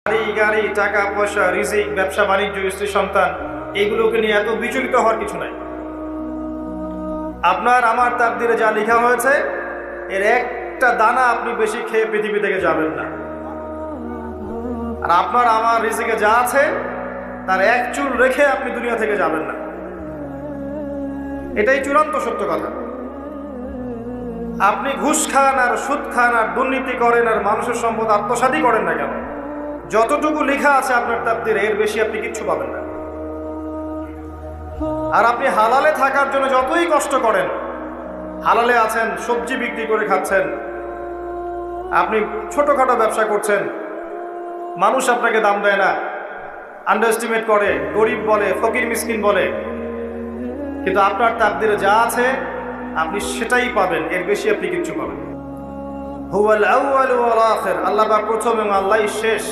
বাড়ি গাড়ি টাকা পয়সা রিজিক ব্যবসা বাণিজ্য স্ত্রী সন্তান এইগুলোকে নিয়ে এত বিচলিত হওয়ার কিছু নাই। আপনার আমার তাকদিরে যা লেখা হয়েছে এর একটা দানা আপনি বেশি খেয়ে পৃথিবী থেকে যাবেন না। আর আপনার আমার রিজিকে যা আছে তার এক চুল রেখে আপনি দুনিয়া থেকে যাবেন না। এটাই চূড়ান্ত সত্য কথা। আপনি ঘুষ খান আর সুদ খান আর দুর্নীতি করেন আর মানুষের সম্পদ আত্মসাৎই করেন না কেন, যতটুকু লেখা আছে আপনার তাকদিরে এর বেশি আপনি কিচ্ছু পাবেন না। আর আপনি হালালে থাকার জন্য যতই কষ্ট করেন, হালালে আছেন, সবজি বিক্রি করে খাচ্ছেন, আপনি ছোটখাটো ব্যবসা করছেন, মানুষ আপনাকে দাম দেয় না, আন্ডারএস্টিমেট করে, গরিব বলে, ফকির মিসকিন বলে, কিন্তু আপনার তাকদিরে যা আছে আপনি সেটাই পাবেন, এর বেশি আপনি কিচ্ছু পাবেন। হুয়াল আউয়াল ওয়াল আখির, আল্লাহ পাক প্রথম এবং আল্লাহই শেষ।